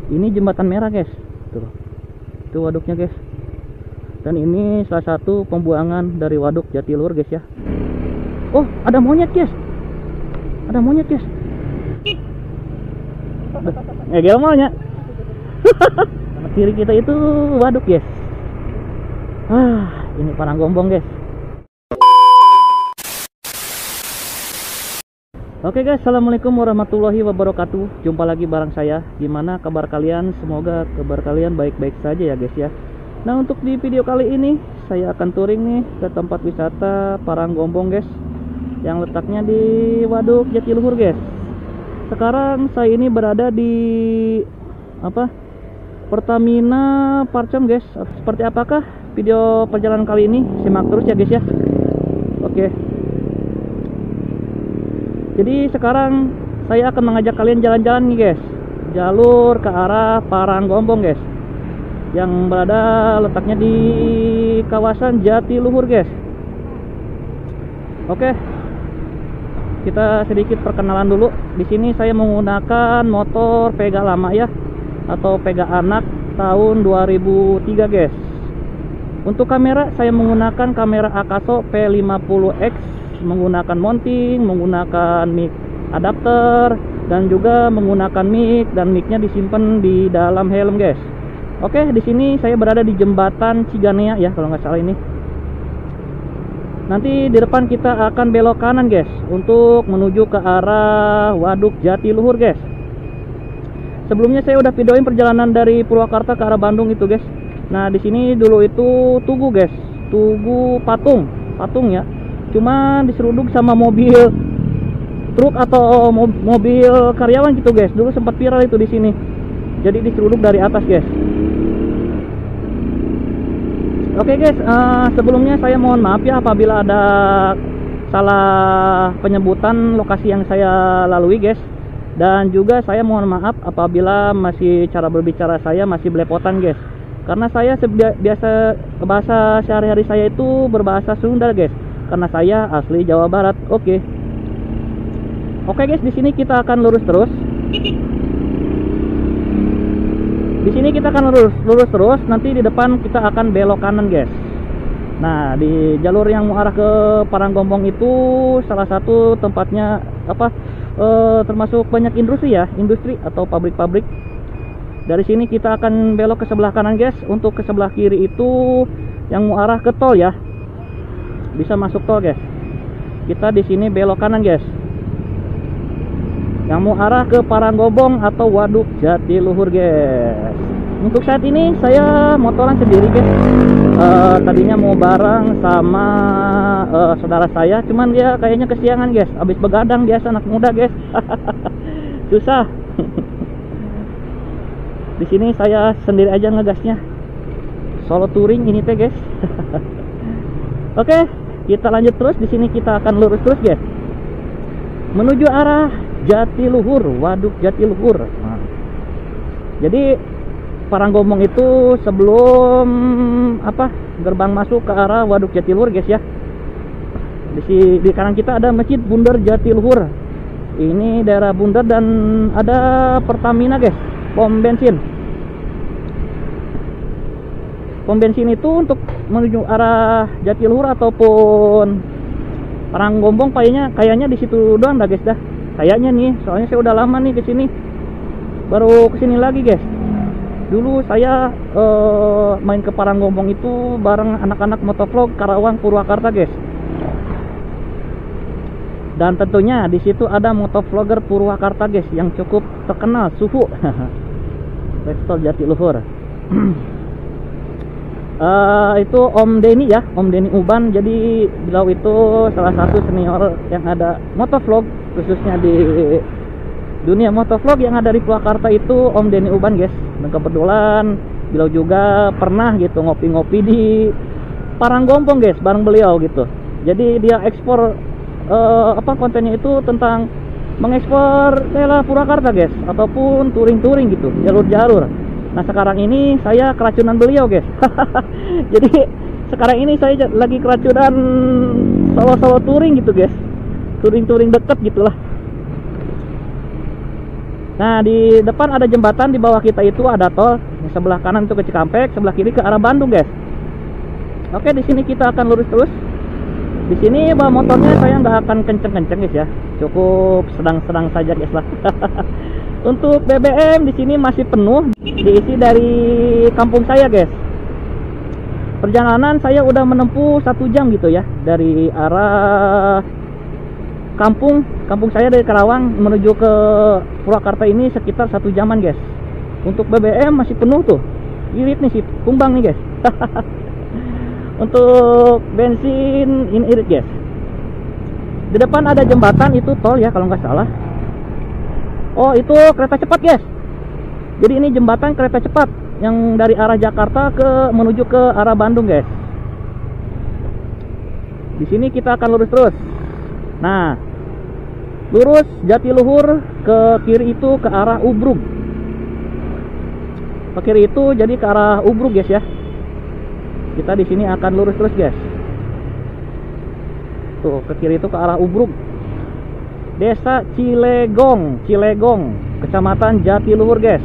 Ini jembatan merah guys, tuh itu waduknya guys. Dan ini salah satu pembuangan dari waduk Jatiluhur guys ya. Oh, ada monyet guys, ada monyet guys. Ngegel monyet. Kiri kita itu waduk guys. Ini Paranggombong guys. Oke guys, assalamualaikum warahmatullahi wabarakatuh. Jumpa lagi bareng saya. Gimana kabar kalian? Semoga kabar kalian baik-baik saja ya guys ya. Nah, untuk di video kali ini saya akan touring nih ke tempat wisata Paranggombong guys, yang letaknya di Waduk Jatiluhur guys. Sekarang saya ini berada di Pertamina Parcom guys. Seperti apakah video perjalanan kali ini? Simak terus ya guys ya. Oke. Jadi sekarang saya akan mengajak kalian jalan-jalan nih guys, jalur ke arah Paranggombong guys, yang berada letaknya di kawasan Jatiluhur guys. Oke, kita sedikit perkenalan dulu. Di sini saya menggunakan motor Vega lama ya, atau Vega anak tahun 2003 guys. Untuk kamera saya menggunakan kamera Akaso P50X, menggunakan mounting, menggunakan mic adapter, dan juga menggunakan mic, dan micnya disimpan di dalam helm guys. Oke, di sini saya berada di jembatan Ciganea ya kalau nggak salah ini. Nanti di depan kita akan belok kanan guys untuk menuju ke arah Waduk Jatiluhur guys. Sebelumnya saya udah videoin perjalanan dari Purwakarta ke arah Bandung itu guys. Nah, di sini dulu itu Tugu guys, Tugu patung ya. Cuma diseruduk sama mobil truk atau mobil karyawan gitu guys. Dulu sempat viral itu di sini. Jadi diseruduk dari atas guys. Oke guys, sebelumnya saya mohon maaf ya apabila ada salah penyebutan lokasi yang saya lalui guys. Dan juga saya mohon maaf apabila masih cara berbicara saya masih belepotan guys. Karena saya biasa bahasa sehari-hari saya itu berbahasa Sunda guys. Karena saya asli Jawa Barat. Oke guys, di sini kita akan lurus terus. Di sini kita akan lurus terus. Nanti di depan kita akan belok kanan guys. Nah, di jalur yang mengarah ke Paranggombong itu salah satu tempatnya termasuk banyak industri ya, industri atau pabrik-pabrik. Dari sini kita akan belok ke sebelah kanan guys. Untuk ke sebelah kiri itu yang mengarah ke tol ya, bisa masuk tol guys. Kita di sini belok kanan guys, yang mau arah ke Paranggombong atau Waduk Jatiluhur guys. Untuk saat ini saya motoran sendiri guys. Tadinya mau bareng sama saudara saya, cuman dia kayaknya kesiangan guys, habis begadang. Biasa anak muda guys. Susah. Di sini saya sendiri aja ngegasnya, solo touring ini teh guys. Oke, kita lanjut terus. Di sini kita akan lurus terus guys, menuju arah Jatiluhur, Waduk Jatiluhur. Nah, jadi Paranggombong itu sebelum gerbang masuk ke arah Waduk Jatiluhur guys ya. Di kanan kita ada Masjid Bundar Jatiluhur. Ini daerah Bundar dan ada Pertamina guys, pom bensin. Pom bensin itu untuk menuju arah Jatiluhur ataupun Paranggombong kayaknya di situ doang dah guys dah. Kayaknya nih, soalnya saya udah lama nih kesini, baru kesini lagi guys. Dulu saya main ke Paranggombong itu bareng anak-anak motovlog Karawang Purwakarta guys. Dan tentunya di situ ada motovlogger Purwakarta guys yang cukup terkenal, Suhu. Restol Jatiluhur. Itu Om Denny ya, Om Denny Uban. Jadi beliau itu salah satu senior yang ada motovlog, khususnya di dunia motovlog yang ada di Purwakarta itu Om Denny Uban guys. Dan kebetulan beliau juga pernah gitu ngopi-ngopi di Paranggombong guys bareng beliau gitu. Jadi dia ekspor kontennya itu tentang mengekspor sela Purwakarta guys, ataupun touring-touring gitu, jalur-jalur. Nah, sekarang ini saya keracunan beliau guys. Jadi sekarang ini saya lagi keracunan solo-solo touring gitu guys, touring-touring deket gitulah. Nah, di depan ada jembatan, di bawah kita itu ada tol. Yang sebelah kanan itu ke Cikampek, sebelah kiri ke arah Bandung, guys. Oke, di sini kita akan lurus terus. Di sini bawa motornya saya nggak akan kenceng-kenceng, guys ya. Cukup sedang-sedang saja, guys lah. Untuk BBM di sini masih penuh, diisi dari kampung saya, guys. Perjalanan saya udah menempuh 1 jam gitu ya, dari arah kampung saya dari Karawang menuju ke Purwakarta ini sekitar 1 jaman, guys. Untuk BBM masih penuh tuh, irit nih si kumbang nih, guys. Untuk bensin ini irit, guys. Di depan ada jembatan, itu tol ya kalau nggak salah. Oh, itu kereta cepat, guys. Jadi ini jembatan kereta cepat yang dari arah Jakarta menuju ke arah Bandung, guys. Di sini kita akan lurus terus. Nah, lurus Jatiluhur, ke kiri itu ke arah Ubrug. Ke kiri itu jadi ke arah Ubrug, guys ya. Kita di sini akan lurus terus, guys. Tuh, ke kiri itu ke arah Ubrug. Desa Cilegong, Kecamatan Jatiluhur, guys.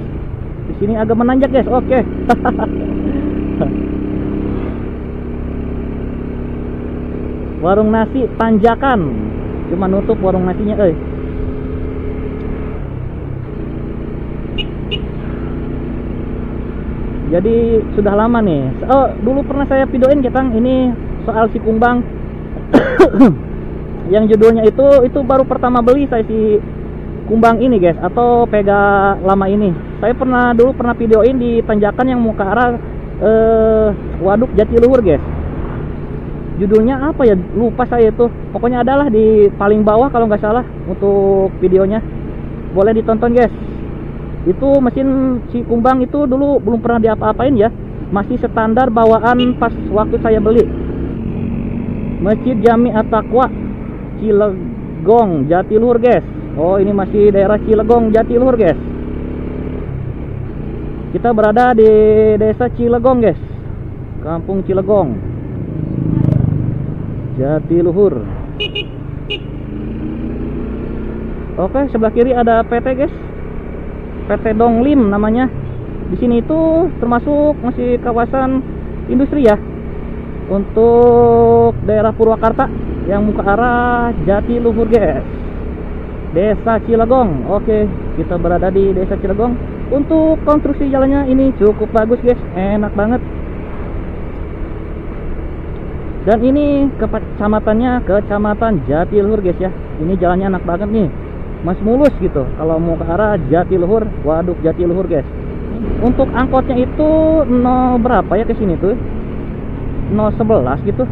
Di sini agak menanjak, guys. Oke. Warung nasi tanjakan. Cuma nutup warung nasinya, Jadi sudah lama nih. Oh, dulu pernah saya videoin, Ketang, ini soal si kumbang. Yang judulnya itu baru pertama beli saya si kumbang ini, guys, atau pega lama ini. Saya dulu pernah videoin di tanjakan yang mau ke arah Waduk Jatiluhur, guys. Judulnya apa ya, lupa saya itu. Pokoknya adalah di paling bawah kalau nggak salah untuk videonya. Boleh ditonton, guys. Itu mesin si kumbang itu dulu belum pernah diapa-apain ya, masih standar bawaan pas waktu saya beli. Masjid Jami At-Taqwa Cilegong Jatiluhur, guys. Oh, ini masih daerah Cilegong Jatiluhur, guys. Kita berada di desa Cilegong, guys. Kampung Cilegong Jatiluhur. Oke, sebelah kiri ada PT, guys. PT Donglim namanya. Di sini itu termasuk masih kawasan industri ya. Untuk daerah Purwakarta yang muka arah Jatiluhur, guys. Desa Cilegong. Oke, kita berada di Desa Cilegong. Untuk konstruksi jalannya ini cukup bagus, guys. Enak banget. Dan ini kecamatan Jatiluhur, guys ya. Ini jalannya enak banget nih. Mas mulus gitu kalau mau ke arah Jatiluhur, Waduk Jatiluhur, guys. Untuk angkotnya itu berapa ya ke sini tuh? 011 gitu.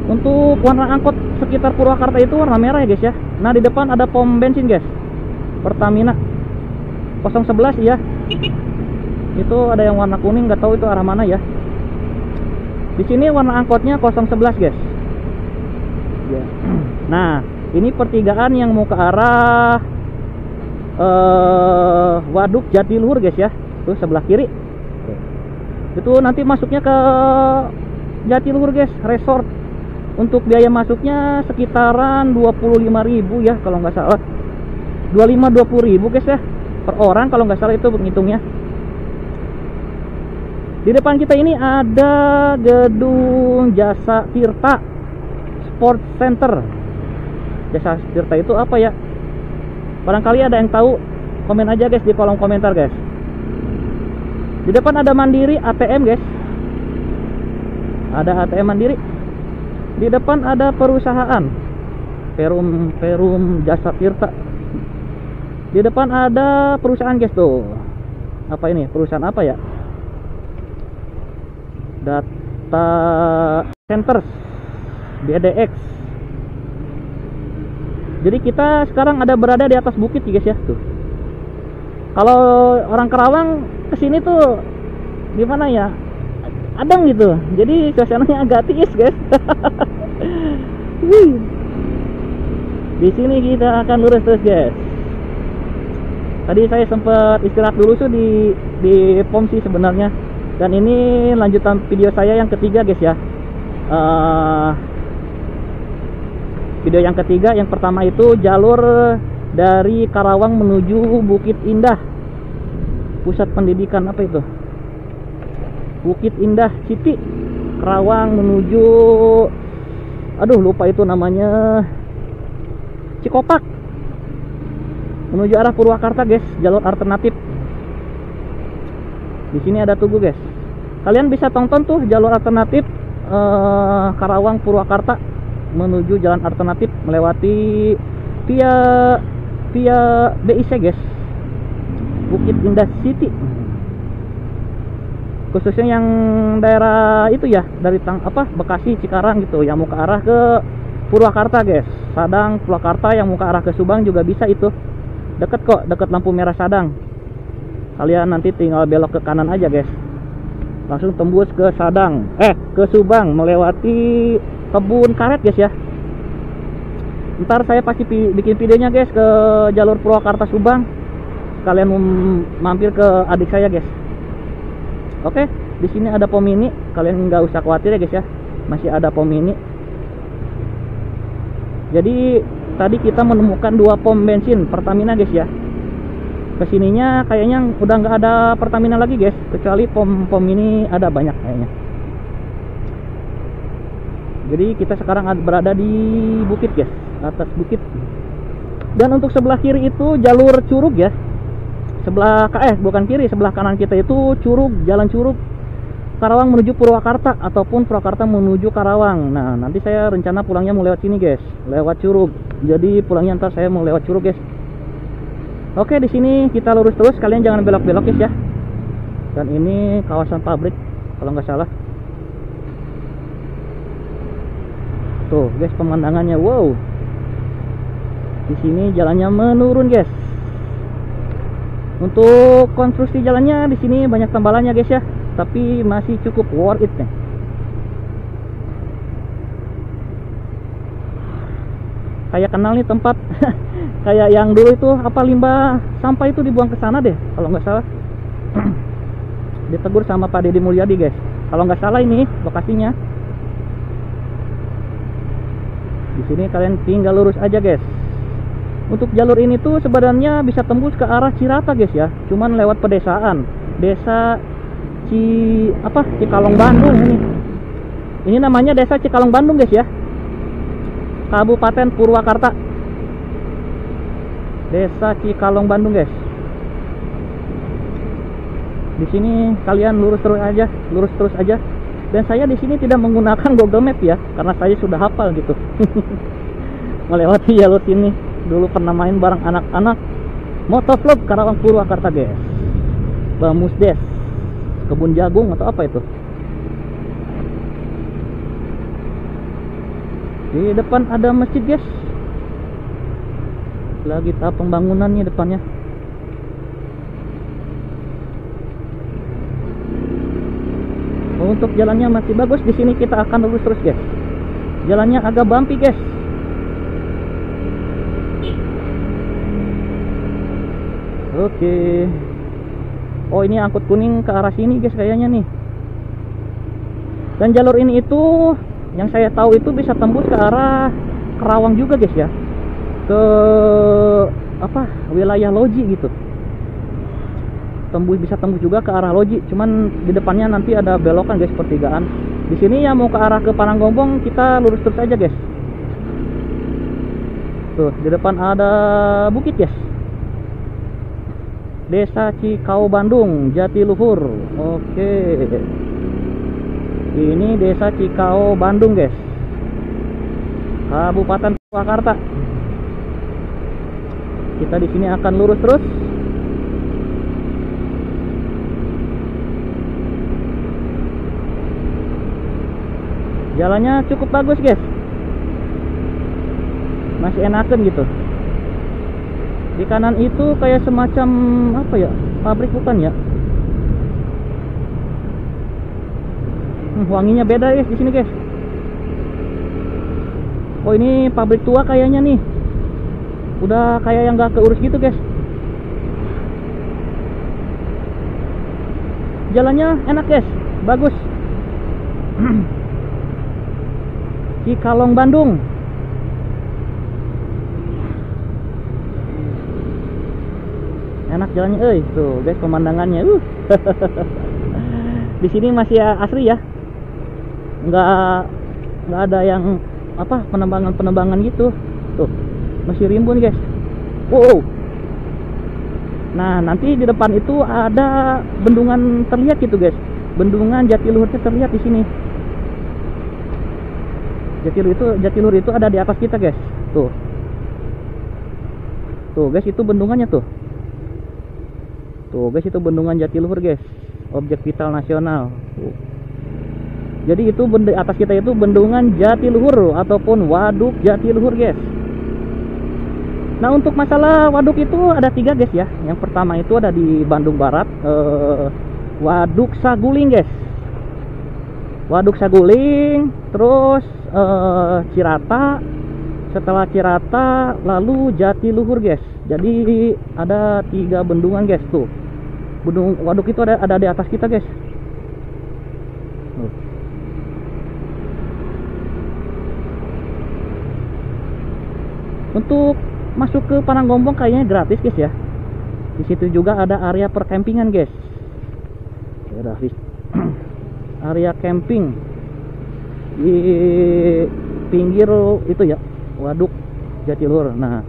Untuk warna angkot sekitar Purwakarta itu warna merah ya, guys ya. Nah, di depan ada pom bensin, guys. Pertamina 011 ya. Itu ada yang warna kuning, nggak tahu itu arah mana ya. Di sini warna angkotnya 011, guys. Ya. Nah, ini pertigaan yang mau ke arah Waduk Jatiluhur, guys ya. Tuh sebelah kiri. Itu nanti masuknya ke Jatiluhur, guys, resort. Untuk biaya masuknya sekitaran 25.000 ya kalau nggak salah. 20.000 guys ya per orang kalau nggak salah itu penghitungnya. Di depan kita ini ada gedung Jasa Tirta Sport Center. Jasa Tirta itu apa ya? Barangkali ada yang tahu, komen aja, guys, di kolom komentar, guys. Di depan ada Mandiri ATM, guys. Ada ATM Mandiri. Di depan ada perusahaan Perum Jasa Tirta. Di depan ada perusahaan, guys, tuh. Apa ini? Perusahaan apa ya? Data Centers BDX. Jadi kita sekarang ada berada di atas bukit, guys ya, tuh. Kalau orang Karawang kesini tuh gimana ya? Adem gitu. Jadi suasananya agak tiis, guys. Di sini kita akan lurus terus, guys. Tadi saya sempat istirahat dulu tuh di pom sih sebenarnya. Dan ini lanjutan video saya yang ketiga, guys ya. Video yang ketiga, yang pertama itu jalur dari Karawang menuju Bukit Indah. Pusat pendidikan apa itu? Bukit Indah City, Karawang menuju, aduh lupa itu namanya, Cikopak, menuju arah Purwakarta guys, jalur alternatif. Di sini ada tugu guys. Kalian bisa tonton tuh jalur alternatif Karawang Purwakarta menuju jalan alternatif melewati via BIC guys, Bukit Indah City. Khususnya yang daerah itu ya, dari Bekasi, Cikarang gitu, yang mau ke arah ke Purwakarta guys, Sadang, Purwakarta, yang mau ke arah ke Subang juga bisa itu. Deket kok, deket lampu merah Sadang. Kalian nanti tinggal belok ke kanan aja guys, langsung tembus ke Sadang, ke Subang melewati kebun karet guys ya. Ntar saya pasti bikin videonya guys ke jalur Purwakarta Subang. Kalian mampir ke adik saya guys. Oke, di sini ada pom mini, kalian nggak usah khawatir ya guys ya, masih ada pom mini. Jadi tadi kita menemukan 2 pom bensin Pertamina guys ya. Kesininya kayaknya udah nggak ada Pertamina lagi guys, kecuali pom ini ada banyak kayaknya. Jadi kita sekarang berada di bukit guys, atas bukit. Dan untuk sebelah kiri itu jalur Curug ya. Bukan kiri, sebelah kanan kita itu Curug, jalan Curug, Karawang menuju Purwakarta ataupun Purwakarta menuju Karawang. Nah, nanti saya rencana pulangnya mau lewat sini guys, lewat Curug. Jadi pulangnya ntar saya mau lewat Curug guys. Oke, di sini kita lurus terus, kalian jangan belok-belok guys ya. Dan ini kawasan pabrik kalau nggak salah. Tuh guys pemandangannya, wow. Di sini jalannya menurun guys. Untuk konstruksi jalannya di sini banyak tambalannya guys ya, tapi masih cukup worth it nih. Kayak kenal nih tempat. Kayak yang dulu itu limbah sampah itu dibuang ke sana deh kalau nggak salah. Ditegur sama Pak Deddy Mulyadi guys, kalau nggak salah ini lokasinya. Di sini kalian tinggal lurus aja guys. Untuk jalur ini tuh sebenarnya bisa tembus ke arah Cirata guys ya, cuman lewat pedesaan, desa Cikalong Bandung ini. Ini namanya desa Cikalong Bandung guys ya, Kabupaten Purwakarta. Desa Cikalong Bandung guys. Di sini kalian lurus terus aja. Dan saya di sini tidak menggunakan Google Map ya, karena saya sudah hafal gitu. Melewati jalur sini. Dulu pernah main bareng anak-anak motovlog Karawang Purwakarta guys. Bamusdes, kebun jagung atau apa itu. Di depan ada masjid guys. Lagi tahap pembangunannya depannya. Untuk jalannya masih bagus, di sini kita akan lurus terus guys. Jalannya agak bumpy guys. Oke. Oh, ini angkut kuning ke arah sini guys kayaknya nih. Dan jalur ini itu yang saya tahu itu bisa tembus ke arah Karawang juga guys ya, ke wilayah Loji gitu. Bisa tembus juga ke arah Loji, cuman di depannya nanti ada belokan guys, pertigaan. Di sini ya mau ke arah ke Paranggombong, kita lurus terus aja guys. Tuh di depan ada bukit guys, Desa Cikau Bandung, Jatiluhur. Oke, ini Desa Cikau Bandung guys, Kabupaten Purwakarta. Kita di sini akan lurus terus. Jalannya cukup bagus guys, masih enakan gitu. Di kanan itu kayak semacam pabrik bukan ya? Wanginya beda guys di sini guys. Oh, ini pabrik tua kayaknya nih. Udah kayak yang gak keurus gitu guys. Jalannya enak guys, bagus. Cikalong Bandung. enak jalannya, tuh guys pemandangannya, Di sini masih asri ya, nggak ada yang apa penambangan gitu, tuh masih rimbun guys. Wow. Nah nanti di depan itu ada bendungan terlihat gitu guys, bendungan Jatiluhurnya terlihat di sini. Jatiluhur itu ada di atas kita guys, tuh guys, itu bendungannya tuh guys, itu bendungan Jatiluhur guys, objek vital nasional. Jadi itu atas kita itu bendungan Jatiluhur ataupun waduk Jatiluhur guys. Nah untuk masalah waduk itu ada 3 guys ya. Yang pertama itu ada di Bandung Barat, Waduk Saguling guys, Waduk Saguling, terus Cirata, setelah Cirata lalu Jatiluhur guys. Jadi ada 3 bendungan guys tuh. Waduk itu ada di atas kita guys. Untuk masuk ke Paranggombong kayaknya gratis guys ya. Di situ juga ada area perkempingan guys. Gratis. Area camping di pinggir itu ya, Waduk Jatiluhur. Nah,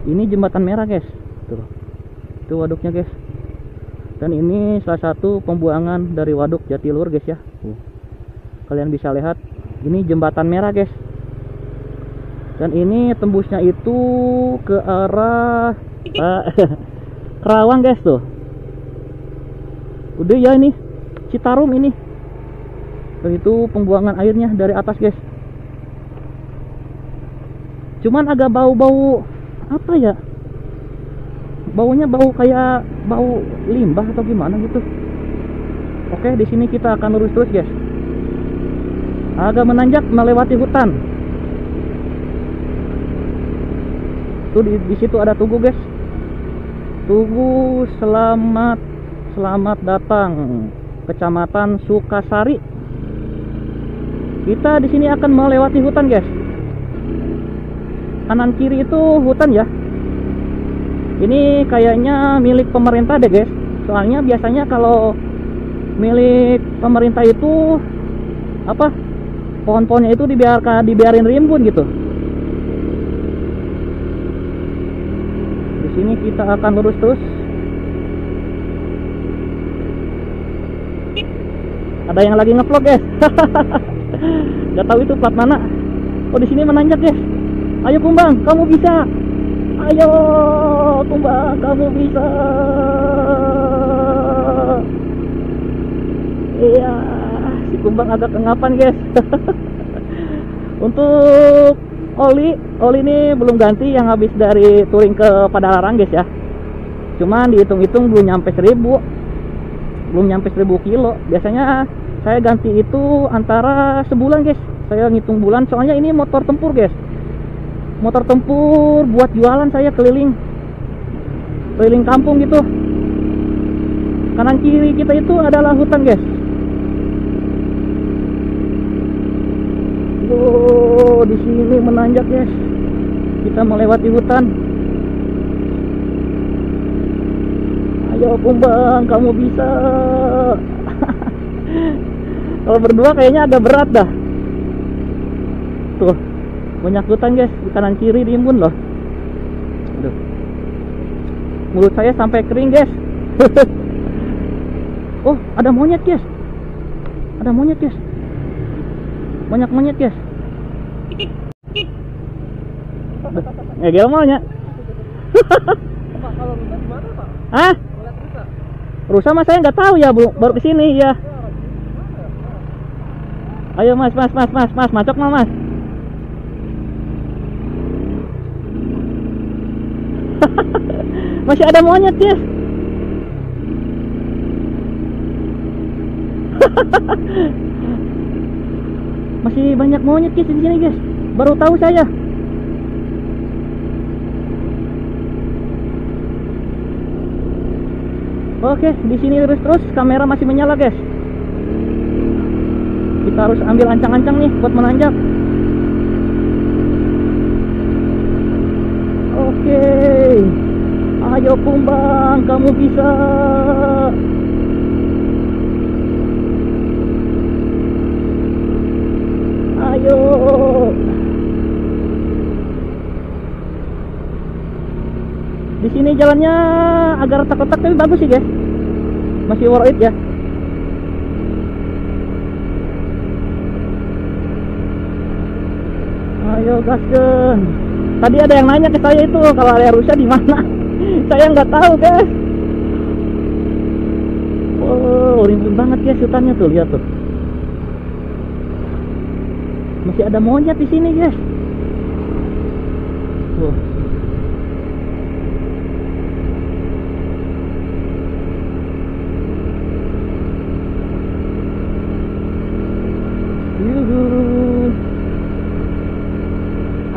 ini jembatan merah guys. Tuh. Itu waduknya guys. Dan ini salah satu pembuangan dari Waduk Jatiluhur guys ya. Kalian bisa lihat, ini jembatan merah guys. Dan ini tembusnya itu ke arah Kerawang guys tuh. Udah ya ini Citarum ini. Dan itu pembuangan airnya dari atas guys. Cuman agak bau-bau apa ya? Baunya bau kayak bau limbah atau gimana gitu. Oke, di sini kita akan lurus terus guys. Agak menanjak melewati hutan. Tuh di situ ada Tugu guys. Tugu selamat datang Kecamatan Sukasari. Kita di sini akan melewati hutan guys. Kanan kiri itu hutan ya. Ini kayaknya milik pemerintah deh guys. Soalnya biasanya kalau milik pemerintah itu apa? Pohon-pohonnya itu dibiarin rimbun gitu. Di sini kita akan lurus terus. Ada yang lagi ngevlog guys. Gak tahu itu plat mana. Oh di sini menanjak guys. Ayo Kumbang, kamu bisa. Ayo Kumbang, kamu bisa. Iya, si Kumbang agak kengapan guys. Untuk oli ini belum ganti, yang habis dari touring ke Padalarang guys ya. Cuman dihitung-hitung belum nyampe 1000 kilo. Biasanya saya ganti itu antara sebulan guys. Saya ngitung bulan, soalnya ini motor tempur guys. Motor tempur buat jualan, saya keliling kampung gitu. Kanan kiri kita itu adalah hutan guys. Wow, di sini menanjak guys. Kita melewati hutan. Ayo Kumbang, kamu bisa. Kalau berdua kayaknya agak berat dah. Tuh, banyak hutan guys, di kanan kiri rimbun loh. Aduh. Mulut saya sampai kering guys. Oh, ada monyet guys. Ada monyet guys. Banyak monyet guys. Ngegel monyet. Hah? Rusa mas saya nggak tahu ya, Bu. Baru kesini ya. Ayo mas, macok mas. Masih ada monyet guys. Masih banyak monyet guys di sini guys. Baru tahu saya. Oke, di sini terus kamera masih menyala guys. Kita harus ambil ancang-ancang nih buat menanjak. Oke. Ayo Kumbang, Sayang, kamu bisa. Ayo. Di sini jalannya agak retak-retak tapi bagus sih guys. Masih worth it ya. Ayo gasken. Tadi ada yang nanya ke saya itu kalau area rusak di mana. Saya nggak tahu guys. Oh, rimbun banget guys hutannya tuh, lihat tuh. Masih ada monyet di sini guys. Tuh.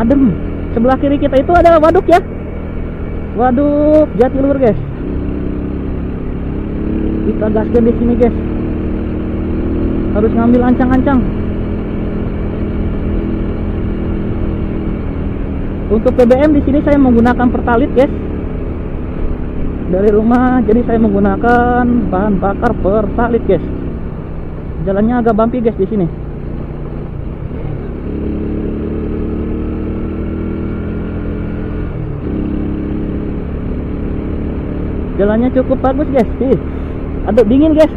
Adem. Sebelah kiri kita itu adalah waduk ya. Waduk Jatiluhur guys. Kita gaskan di sini guys. Harus ngambil ancang-ancang. Untuk BBM di sini saya menggunakan Pertalite guys. Dari rumah jadi saya menggunakan bahan bakar Pertalite guys. Jalannya agak bumpy guys di sini. Jalannya cukup bagus guys. Aduh dingin guys.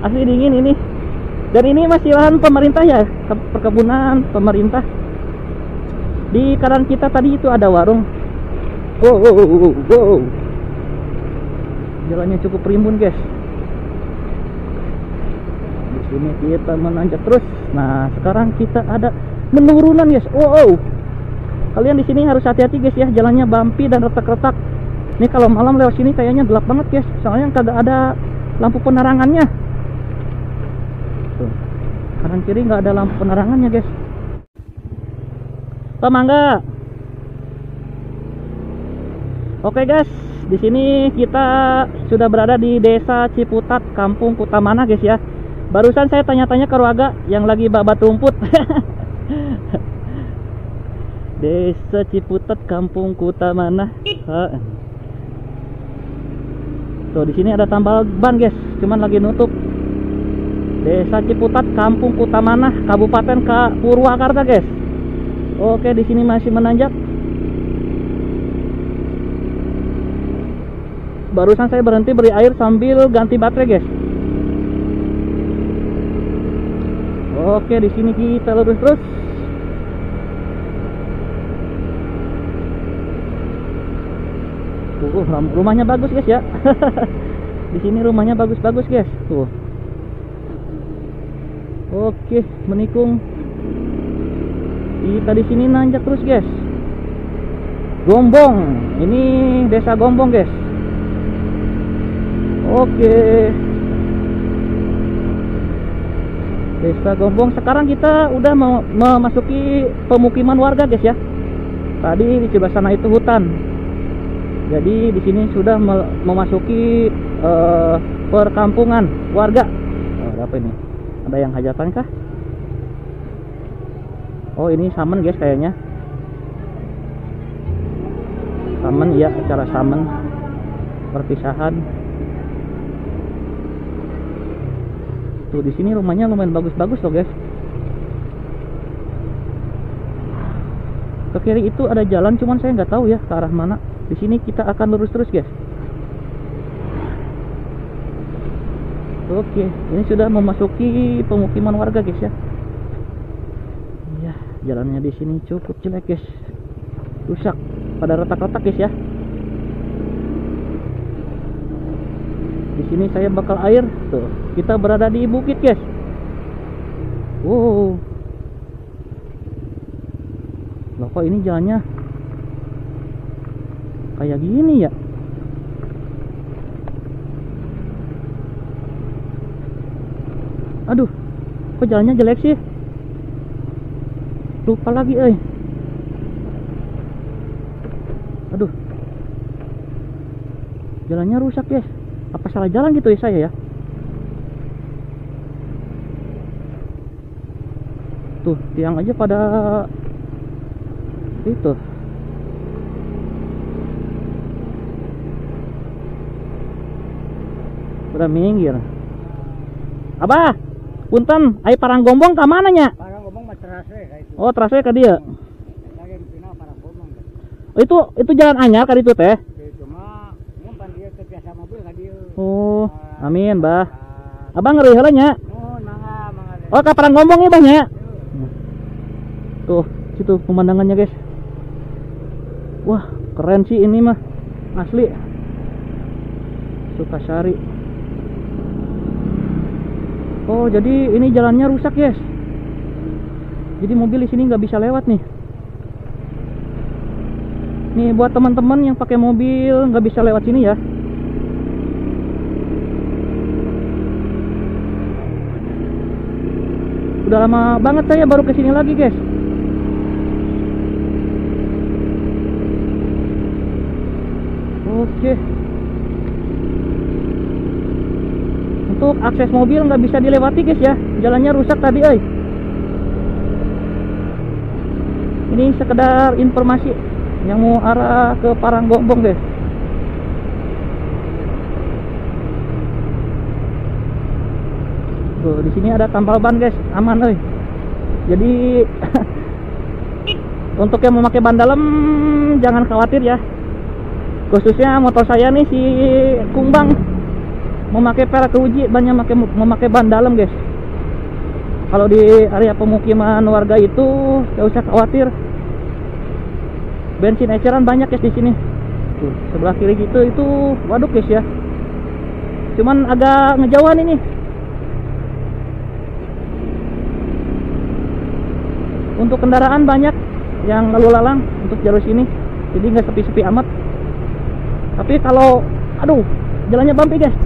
Asli dingin ini. Dan ini masih lahan pemerintah ya, perkebunan pemerintah. Di kanan kita tadi itu ada warung. Wow. Jalannya cukup rimbun guys. Di sini kita menanjak terus. Nah sekarang kita ada penurunan guys. Wow. Kalian di sini harus hati-hati guys ya. Jalannya bumpy dan retak-retak. Ini kalau malam lewat sini kayaknya gelap banget guys. Soalnya kagak ada lampu penerangannya. Tuh. Kanan kiri nggak ada lampu penerangannya guys. Pak mangga. Oke guys, di sini kita sudah berada di Desa Ciputat, Kampung Kutamana guys ya. Barusan saya tanya-tanya ke warga yang lagi babat rumput. Desa Ciputat, Kampung Kutamana. Tuh di sini ada tambal ban guys, cuman lagi nutup. Desa Ciputat, Kampung Kutamana, Kabupaten Purwakarta guys. Oke, di sini masih menanjak. Barusan saya berhenti beri air sambil ganti baterai guys. Oke, di sini kita lurus terus. Rumahnya bagus guys ya. Di sini rumahnya bagus-bagus guys. Tuh. Oke, menikung. Kita di sini nanjak terus guys. Gombong. Ini Desa Gombong guys. Oke. Desa Gombong. Sekarang kita udah memasuki pemukiman warga guys ya. Tadi di sebelah sana itu hutan. Jadi di sini sudah memasuki perkampungan warga. Oh, ada apa ini? Ada yang hajatan kah? Oh, ini samen guys kayaknya. Samen ya, acara samen. Perpisahan. Tuh di sini rumahnya lumayan bagus-bagus loh guys. Ke kiri itu ada jalan, cuman saya nggak tahu ya ke arah mana. Di sini kita akan lurus terus guys. Oke, ini sudah memasuki pemukiman warga guys ya. Ya, jalannya di sini cukup jelek guys. Rusak, pada retak-retak guys ya. Di sini saya bakal air. Tuh, kita berada di bukit guys. Wow. Loh kok ini jalannya kayak gini ya? Aduh, kok jalannya jelek sih? Lupa lagi Aduh, jalannya rusak guys. Apa salah jalan gitu ya saya ya? Tuh, tiang aja pada itu. Udah minggir. Abah, punten, ai Paranggombong ka mana nya? Paranggombong mah terase ka itu. Oh, terase ka dia. Lagi dipina Paranggombong. Oh, itu jalan anyar ka ditu teh. Cuma nyimpan dia teh biasa mobil ka dieu. Oh, amin, Bah. Abang ngeri heula nya. Nuhun, mangga. Oh, ka Paranggombong ya, Bah nya. Tuh, situ pemandangannya, guys. Wah, keren sih ini mah. Asli. Sukasari. Oh, jadi ini jalannya rusak, guys. Jadi mobil di sini nggak bisa lewat nih. Nih buat teman-teman yang pakai mobil nggak bisa lewat sini ya. Udah lama banget saya baru kesini lagi, guys. Oke. Untuk akses mobil nggak bisa dilewati, guys ya. Jalannya rusak tadi, Ini sekedar informasi yang mau arah ke Paranggombong, guys. Tuh, di sini ada tambal ban, guys. Aman, Jadi untuk yang memakai ban dalam jangan khawatir ya. Khususnya motor saya nih si Kumbang memakai pelek uji, banyak memakai ban dalam, guys. Kalau di area pemukiman warga itu gak usah khawatir. Bensin eceran banyak, guys, di sini. Tuh, sebelah kiri gitu itu waduk, guys ya. Cuman agak ngejauhan ini. Untuk kendaraan banyak yang lalu lalang untuk jalur sini, jadi nggak sepi-sepi amat. Tapi kalau, aduh, jalannya bumpy, guys.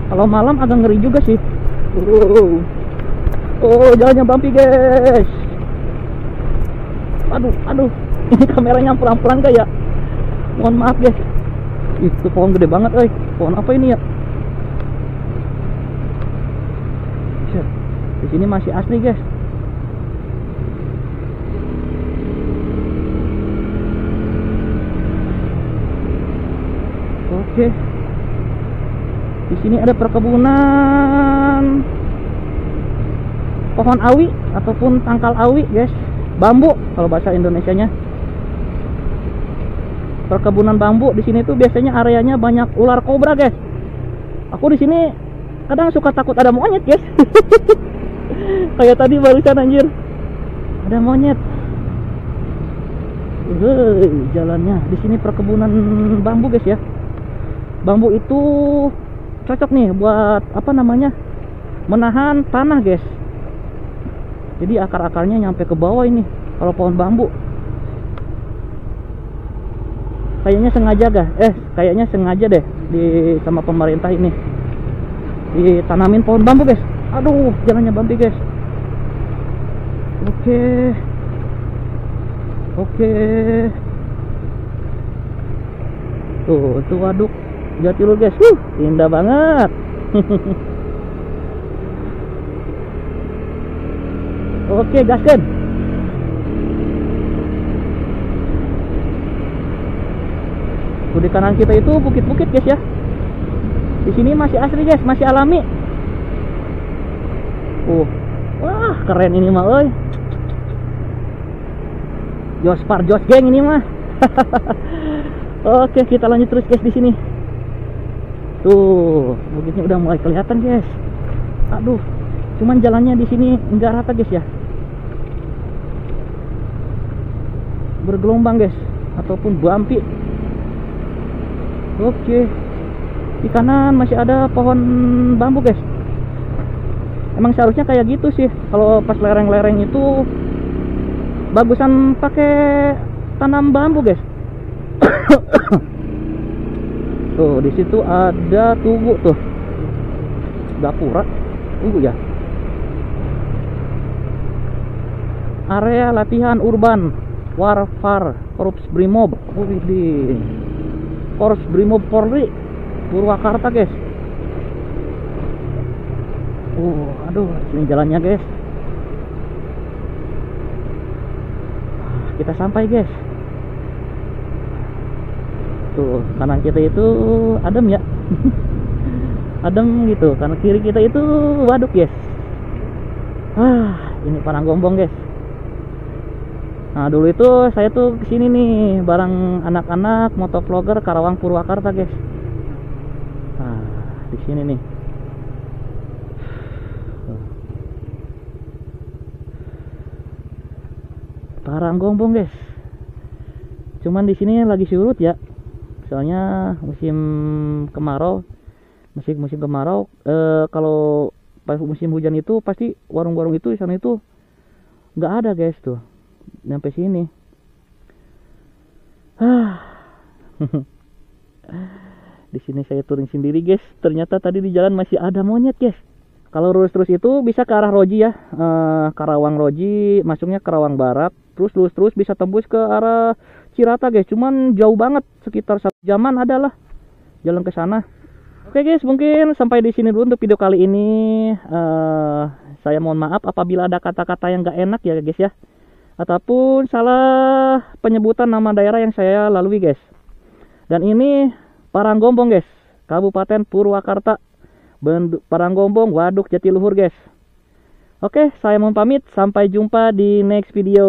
Kalau malam agak ngeri juga sih. Jalannya bumpy, guys. Aduh, ini kameranya pelan-pelan kayak. Mohon maaf, guys. Itu pohon gede banget, Pohon apa ini ya? Di sini masih asli, guys. Oke. Di sini ada perkebunan pohon awi ataupun tangkal awi, guys. Bambu kalau bahasa Indonesianya. Perkebunan bambu di sini tuh biasanya areanya banyak ular kobra, guys. Aku di sini kadang suka takut ada monyet, guys. Kayak tadi barusan, anjir. Ada monyet. Jalannya di sini perkebunan bambu, guys ya. Bambu itu cocok nih buat apa namanya, menahan tanah, guys. Jadi akar-akarnya nyampe ke bawah ini kalau pohon bambu. Kayaknya sengaja deh sama pemerintah ini ditanamin pohon bambu, guys. Aduh, jalannya bumpy, guys. Oke. Tuh waduk Jatiluhur, guys. Indah banget. Oke, gaskan. Di kanan kita itu bukit-bukit, guys ya. Di sini masih asli, guys, masih alami. Wah, keren ini mah, Jos geng ini mah. Oke, kita lanjut terus, guys, di sini. Tuh, bukitnya udah mulai kelihatan, guys. Aduh, cuman jalannya di sini enggak rata, guys ya. Bergelombang, guys, ataupun bumpy. Oke. Di kanan masih ada pohon bambu, guys. Emang seharusnya kayak gitu sih. Kalau pas lereng-lereng itu bagusan pakai tanam bambu, guys. Tuh, di situ ada tugu tuh. Gapura. Tugu ya. Area latihan urban warfare Korps Brimob. Korps Brimob Polri Purwakarta, guys. Aduh, ini jalannya, guys. Kita sampai, guys. Tuh, kanan kita itu adem ya. adem gitu. Karena kiri kita itu waduk guys. Ini Paranggombong guys. Nah dulu itu saya tuh kesini nih bareng anak-anak motovlogger Karawang Purwakarta guys. Nah di sini nih. Paranggombong guys. Cuman di sini lagi surut ya. Soalnya musim kemarau. Musim kemarau. Kalau pas musim hujan itu pasti warung-warung itu di sana itu nggak ada guys tuh. Sampai sini. Di sini saya touring sendiri guys. Ternyata tadi di jalan masih ada monyet guys. Kalau lurus terus itu bisa ke arah Roji ya, Karawang Roji, masuknya Karawang Barat. Terus lurus terus bisa tembus ke arah Cirata guys. Cuman jauh banget, sekitar 1 jaman adalah jalan ke sana. Oke guys, mungkin sampai di sini dulu untuk video kali ini. Saya mohon maaf apabila ada kata-kata yang gak enak ya guys ya, ataupun salah penyebutan nama daerah yang saya lalui guys. Dan ini Paranggombong guys, Kabupaten Purwakarta, Paranggombong, Waduk Jatiluhur guys. Oke, saya mohon pamit, sampai jumpa di next video.